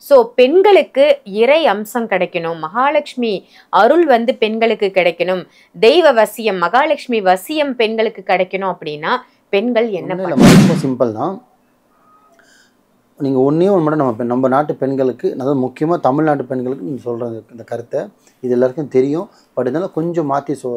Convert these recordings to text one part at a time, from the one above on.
So பெண்களுக்கு இறை அம்சம் கிடைக்கணும், மகாலட்சுமி அருள் வந்து பெண்களுக்கு கிடைக்கணும், தெய்வ வசியம் மகாலட்சுமி வசியம் பெண்களுக்கு கிடைக்கணும் அப்படின்னா பெண்கள் என்ன பண்ணணும்? ரொம்ப சிம்பிள் தான். நீங்கள் ஒன்றே ஒன்று மட்டும் நம்ம நாட்டு பெண்களுக்கு, அதாவது முக்கியமாக தமிழ்நாட்டு பெண்களுக்கு நீங்கள் சொல்கிறது இந்த கருத்தை இது எல்லாருக்கும் தெரியும். பட் இருந்தாலும் கொஞ்சம்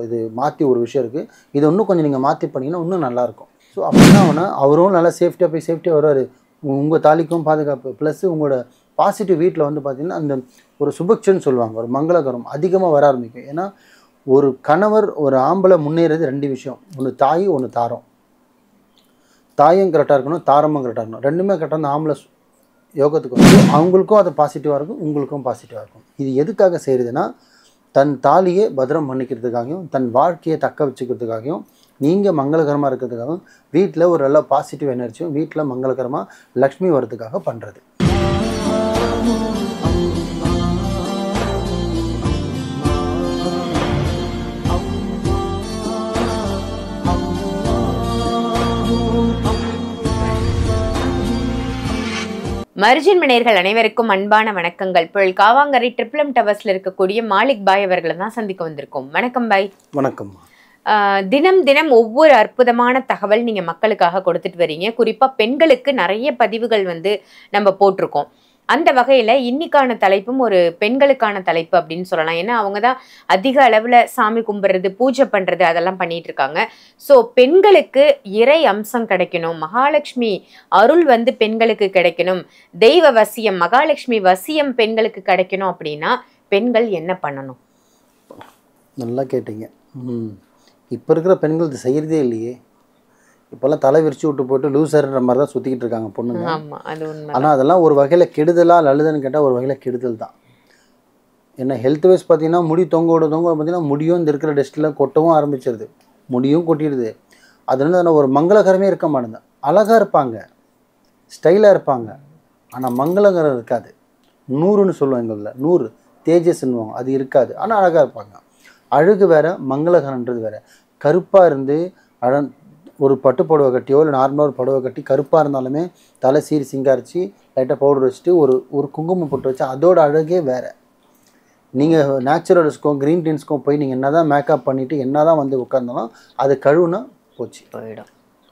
இது மாற்றி ஒரு விஷயம் இருக்குது. இது இன்னும் கொஞ்சம் நீங்கள் மாற்றி பண்ணிங்கன்னா இன்னும் நல்லாயிருக்கும். ஸோ அப்படின்னா அவரும் நல்லா சேஃப்டியாக போய் சேஃப்டியாக வருவார். உங்கள் தாலிக்கும் பாதுகாப்பு ப்ளஸ் உங்களோட பாசிட்டிவ் வீட்டில் வந்து பார்த்திங்கன்னா அந்த ஒரு சுபக்ஷன்னு சொல்லுவாங்க, ஒரு மங்களகரம் அதிகமாக வர ஆரம்பிக்கும். ஏன்னா ஒரு கணவர் ஒரு ஆம்பளை முன்னேறது ரெண்டு விஷயம், ஒன்று தாய் ஒன்று தாரம். தாயும் கரெக்டாக இருக்கணும், தாரமும் கரெக்டாக இருக்கணும். ரெண்டுமே கரெக்டாக அந்த ஆம்பளை யோகத்துக்கு வந்து அவங்களுக்கும் அது பாசிட்டிவாக இருக்கும், உங்களுக்கும் பாசிட்டிவாக இருக்கும். இது எதுக்காக செய்கிறதுனா தன் தாலியை பத்திரம் பண்ணிக்கிறதுக்காகவும் தன் வாழ்க்கையை தக்க வச்சுக்கிறதுக்காகவும் நீங்கள் மங்களகரமாக இருக்கிறதுக்காகவும் வீட்டில் ஒரு நல்ல பாசிட்டிவ் எனர்ஜியும் வீட்டில் மங்களகரமாக லக்ஷ்மி வரதுக்காக பண்ணுறது. மர்ஜின் மணியர்கள் அனைவருக்கும் அன்பான வணக்கங்கள். புயல் காவாங்கரை ட்ரிபிள் டவர்ஸ்ல இருக்கக்கூடிய மாலிக் பாய் அவர்களை தான் சந்திக்க வந்திருக்கோம். வணக்கம் பாய். வணக்கம். தினம் தினம் ஒவ்வொரு அற்புதமான தகவல் நீங்க மக்களுக்காக கொடுத்துட்டு வரீங்க. குறிப்பா பெண்களுக்கு நிறைய பதிவுகள் வந்து நம்ம போட்டிருக்கோம். அந்த வகையில இன்னைக்கான தலைப்பும் ஒரு பெண்களுக்கான தலைப்பு அப்படின்னு சொல்லலாம். ஏன்னா அவங்க தான் அதிக அளவுல சாமி கும்பிடுறது, பூஜை பண்றது அதெல்லாம் பண்ணிட்டு இருக்காங்க. ஸோ பெண்களுக்கு இறை அம்சம் கிடைக்கணும், மகாலட்சுமி அருள் வந்து பெண்களுக்கு கிடைக்கணும், தெய்வ வசியம் மகாலட்சுமி வசியம் பெண்களுக்கு கிடைக்கணும் அப்படின்னா பெண்கள் என்ன பண்ணணும்? நல்லா கேட்டீங்க. இப்போ இருக்கிற பெண்கள் இது செய்கிறதே இல்லையே. இப்போல்லாம் தலை விரிச்சு விட்டு போட்டு லூசர்ன்ற மாதிரி தான் சுற்றிக்கிட்டு இருக்காங்க பொண்ணுங்க. ஆனால் அதெல்லாம் ஒரு வகையில் கெடுதலா நல்லதுன்னு கேட்டால் ஒரு வகையில் கெடுதல் தான். ஏன்னா ஹெல்த் வைஸ் பார்த்தீங்கன்னா முடி தொங்க பார்த்தீங்கன்னா முடியும் இந்த இருக்கிற டெஸ்ட்டில் கொட்டவும் ஆரம்பிச்சிருது, முடியும் கொட்டிடுது. அதனால ஒரு மங்களகரமே இருக்க மாட்டேங்குது. அழகாக இருப்பாங்க, ஸ்டைலாக இருப்பாங்க, ஆனால் மங்களகரம் இருக்காது. 100ன்னு சொல்லுவோம் எங்களில், 100 தேஜஸ்ன்னுவாங்க, அது இருக்காது. ஆனால் அழகாக இருப்பாங்க. அழகு வேறு, மங்களகரன்றது வேறு. கருப்பாக இருந்து ஒரு பட்டு புடவை கட்டியோ இல்லை நார்மலாக ஒரு புடவை கட்டி கருப்பாக இருந்தாலுமே தலை சீர் சிங்காரிச்சு லைட்டாக பவுடர் வச்சுட்டு ஒரு குங்குமம் போட்டு வச்சு அதோட அழகே வேறு. நீங்கள் நேச்சுரல்ஸ்க்கும் க்ரீன் டீன்ஸ்க்கும் போய் நீங்கள் என்ன தான் மேக்கப் பண்ணிவிட்டு என்ன தான் வந்து உட்காந்தாலும் அது கழுவுனா போச்சு போயிடும்.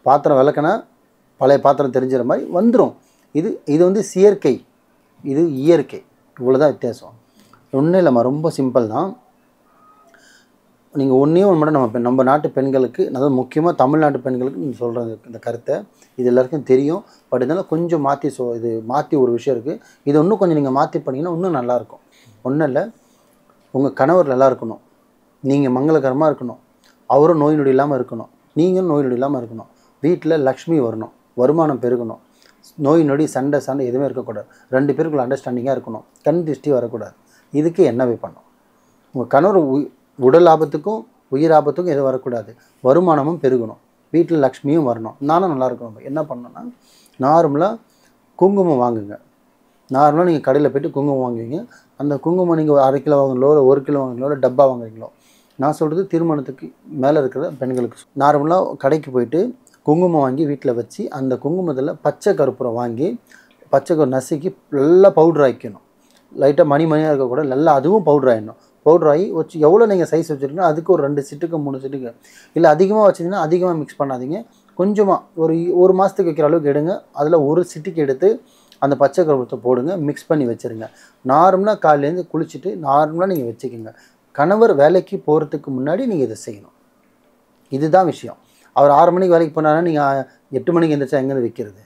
பாத்திரம் விளக்குனா பழைய பாத்திரம் தெரிஞ்சுற மாதிரி வந்துடும். இது வந்து செயற்கை, இது இயற்கை, இவ்வளோதான் வித்தியாசம். ஒன்றும் இல்லைம்மா, ரொம்ப சிம்பிள் தான். நீங்கள் ஒன்றே ஒன்று மட்டும் நம்ம நாட்டு பெண்களுக்கு, அதாவது முக்கியமாக தமிழ்நாட்டு பெண்களுக்கு நீங்கள் சொல்கிறது இந்த கருத்தை இது எல்லாருக்கும் தெரியும். பட் இருந்தாலும் கொஞ்சம் இது மாற்றி ஒரு விஷயம் இருக்குது. இது இன்னும் கொஞ்சம் நீங்கள் மாற்றி பண்ணிங்கன்னா இன்னும் நல்லாயிருக்கும். ஒன்றும் இல்லை, உங்கள் கணவர் நல்லா இருக்கணும், நீங்கள் மங்களகரமாக இருக்கணும், அவரும் நோய் நொடி இல்லாமல் இருக்கணும், நீங்களும் நோய் நொடி இல்லாமல் இருக்கணும், வீட்டில் லக்ஷ்மி வரணும், வருமானம் பெருகணும், நோய் நொடி சண்டை எதுவுமே இருக்கக்கூடாது, 2 பேருக்குள்ள அண்டர்ஸ்டாண்டிங்காக இருக்கணும், கண் திருஷ்டி வரக்கூடாது. இதுக்கு என்னவே பண்ணும்? உங்கள் கணவர் உடல் ஆபத்துக்கும் உயிர் ஆபத்துக்கும் எதுவும் வரக்கூடாது, வருமானமும் பெருகணும், வீட்டில் லக்ஷ்மியும் வரணும், நானும் நல்லா இருக்கணும். என்ன பண்ணணும்னா நார்மலாக குங்குமம் வாங்குங்க. நார்மலாக நீங்கள் கடையில் போய்ட்டு குங்குமம் வாங்குவீங்க. அந்த குங்குமம் நீங்கள் 1/2 கிலோ வாங்குங்களோ இல்லை 1 கிலோ வாங்குங்களோ இல்லை டப்பா வாங்குறீங்களோ, நான் சொல்கிறது திருமணத்துக்கு மேலே இருக்கிற பெண்களுக்கு. நார்மலாக கடைக்கு போயிட்டு குங்குமம் வாங்கி வீட்டில் வச்சு அந்த குங்குமத்தில் பச்சை கற்பூரம் வாங்கி பச்சை நசுக்கி நல்லா பவுட்ரு ஆக்கிக்கணும். லைட்டாக மணியாக இருக்கக்கூடாது, நல்லா அதுவும் பவுட்ரு ஆகிடணும். பவுட்ரு ஆகி வச்சு எவ்வளோ நீங்கள் சைஸ் வச்சுருக்கீங்கன்னா அதுக்கு ஒரு 2 சிட்டுக்கு 3 சிட்டுக்கு, இல்லை அதிகமாக வச்சிங்கன்னா அதிகமாக மிக்ஸ் பண்ணாதீங்க. கொஞ்சமாக ஒரு மாதத்துக்கு வைக்கிற அளவுக்கு எடுங்க. அதில் ஒரு சிட்டுக்கு எடுத்து அந்த பச்சை கற்பூரத்தை போடுங்க, மிக்ஸ் பண்ணி வச்சுருங்க. நார்மலாக காலையிலேருந்து குளிச்சுட்டு நார்மலாக நீங்கள் வச்சுக்கோங்க. கணவர் வேலைக்கு போகிறதுக்கு முன்னாடி நீங்கள் இதை செய்யணும். இதுதான் விஷயம். அவர் 6 மணிக்கு வேலைக்கு போனாலும் நீங்கள் 8 மணிக்கு எழுந்திரிச்சா எங்கேருந்து வைக்கிறது?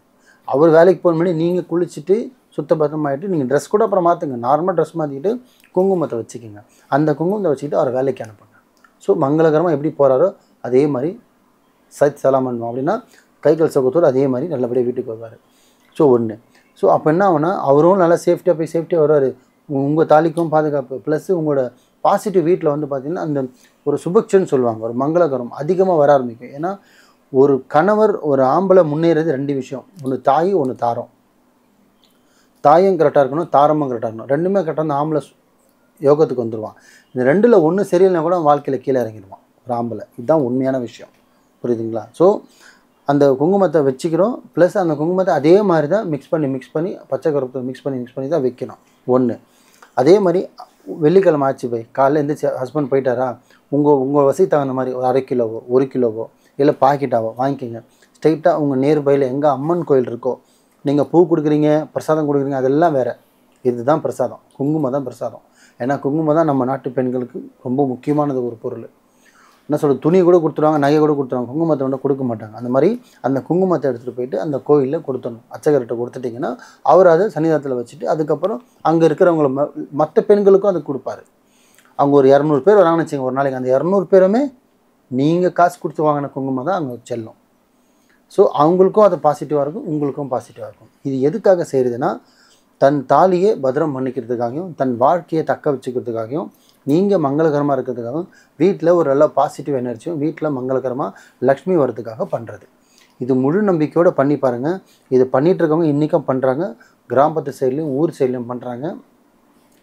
அவர் வேலைக்கு போன முன்னாடி நீங்கள் குளிச்சுட்டு சுத்தபத்தமாகிட்டு நீங்கள் ட்ரெஸ் கூட அப்புறம் மாற்றுங்க. நார்மல் ட்ரெஸ் மாற்றிக்கிட்டு குங்குமத்தை வச்சுக்கோங்க. அந்த குங்குமத்தை வச்சுக்கிட்டு அவரை வேலைக்கு அனுப்புங்க. ஸோ மங்களகரமாக எப்படி போகிறாரோ அதே மாதிரி சத் சலாம் பண்ணுவோம். அப்படின்னா கைகள் சொக்கத்தோடு அதே மாதிரி நல்லபடியாக வீட்டுக்கு வருவார். ஸோ ஒன்று. ஸோ அப்போ என்ன ஆகுனா அவரும் நல்லா சேஃப்டியாக போய் சேஃப்டியாக வருவார். உங்கள் தாலிக்கும் பாதுகாப்பு ப்ளஸ் உங்களோட பாசிட்டிவ் வீட்டில் வந்து பார்த்திங்கன்னா அந்த ஒரு சுபக்ஷன்னு சொல்லுவாங்க, ஒரு மங்களகரம் அதிகமாக வர ஆரம்பிக்கும். ஏன்னா ஒரு கணவர் ஒரு ஆம்பளை முன்னேறது ரெண்டு விஷயம், ஒன்று தாய் ஒன்று தாரம். தாயும் கரெக்டாக இருக்கணும், தாரமும் கரெக்டாக இருக்கணும். ரெண்டுமே கரெக்டாக அந்த ஆம்பளை யோகத்துக்கு வந்துடுவான். இந்த 2ல் ஒன்று சரியில்லைனா கூட வாழ்க்கையில் கீழே இறங்கிடுவான் ஒரு ஆம்பளை. இதுதான் உண்மையான விஷயம், புரியுதுங்களா? ஸோ அந்த குங்குமத்தை வச்சுக்கிறோம். ப்ளஸ் அந்த குங்குமத்தை அதே மாதிரி தான் மிக்ஸ் பண்ணி பச்சை கருப்பு மிக்ஸ் பண்ணி தான் வைக்கணும். ஒன்று. அதே மாதிரி வெள்ளிக்கிழமை ஆச்சு போய் காலையில் எழுந்திரிச்சு ஹஸ்பண்ட் போயிட்டாரா, உங்கள் வசதி தகுந்த மாதிரி ஒரு 1/2 கிலோவோ 1 கிலோவோ இல்லை பாக்கெட்டாவோ வாங்கிக்கோங்க. ஸ்ட்ரெயிட்டாக உங்கள் நியர்பையில் எங்கே அம்மன் கோயில் இருக்கோ, நீங்கள் பூ கொடுக்குறீங்க, பிரசாதம் கொடுக்குறீங்க, அதெல்லாம் வேறு. இதுதான் பிரசாதம், குங்குமம் தான் பிரசாதம். ஏன்னா குங்குமம் தான் நம்ம நாட்டு பெண்களுக்கு ரொம்ப முக்கியமானது ஒரு பொருள். என்ன சொல்கிறது, துணி கூட கொடுத்துருவாங்க, நகை கூட கொடுத்துருவாங்க, குங்குமத்தை வந்து கொடுக்க மாட்டாங்க. அந்த மாதிரி அந்த குங்குமத்தை எடுத்துகிட்டு போயிட்டு அந்த கோயிலில் கொடுத்துடணும். அர்ச்சகர்கிட்ட கொடுத்துட்டிங்கன்னா அவர் அதை சன்னிதானத்தில் வச்சுட்டு அதுக்கப்புறம் அங்கே இருக்கிறவங்கள மற்ற பெண்களுக்கும் அது கொடுப்பாரு. அவங்க ஒரு 200 பேர் வராங்கன்னு வச்சுங்க ஒரு நாளைக்கு, அந்த 200 பேருமே நீங்கள் காசு கொடுத்து வாங்கின குங்குமம் தான் அங்கே செல்லும். ஸோ அவங்களுக்கும் அது பாசிட்டிவாக இருக்கும், உங்களுக்கும் பாசிட்டிவாக இருக்கும். இது எதுக்காக செய்கிறதுனா, தன் தாலியை பத்திரம் பண்ணிக்கிறதுக்காகவும் தன் வாழ்க்கையை தக்க வச்சுக்கிறதுக்காகவும் நீங்கள் மங்களகரமாக இருக்கிறதுக்காகவும் வீட்டில் ஒரு நல்ல பாசிட்டிவ் எனர்ஜியும் வீட்டில் மங்களகரமாக லக்ஷ்மி வரதுக்காக பண்ணுறது. இது முழு நம்பிக்கையோடு பண்ணி பாருங்கள். இது பண்ணிகிட்ருக்கவங்க இன்றைக்கும் பண்ணுறாங்க, கிராமத்து சைட்லேயும் ஊர் சைட்லேயும் பண்ணுறாங்க.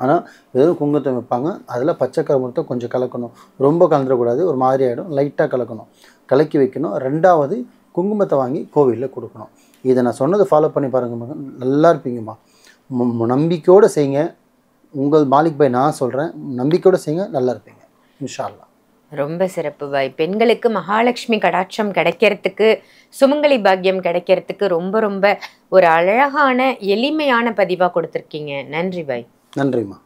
ஆனால் வெறும் குங்குமத்தை வைப்பாங்க, அதில் பச்சை கருமத்தை கொஞ்சம் கலக்கணும், ரொம்ப கலந்துடக்கூடாது, ஒரு மாதிரி ஆகிடும், லைட்டாக கலக்கணும், கலக்கி வைக்கணும். 2வது குங்குமத்தை வாங்கி கோவிலில் கொடுக்கணும். இதை நான் சொன்னதை ஃபாலோ பண்ணி பாருங்கள், நல்லா இருப்பீங்கம்மா. நம்பிக்கையோடு செய்யுங்க. உங்கள் மாலிக் பாய் நான் சொல்கிறேன், நம்பிக்கையோடு செய்யுங்க, நல்லா இருப்பீங்க இன்ஷா அல்லாஹ். ரொம்ப சிறப்பு பாய். பெண்களுக்கு மகாலட்சுமி கடாட்சம் கிடைக்கிறதுக்கு, சுமங்கலி பாக்கியம் கிடைக்கிறதுக்கு ரொம்ப ரொம்ப ஒரு அழகான எளிமையான பதிவாக கொடுத்துருக்கீங்க. நன்றி பாய். நன்றிம்மா.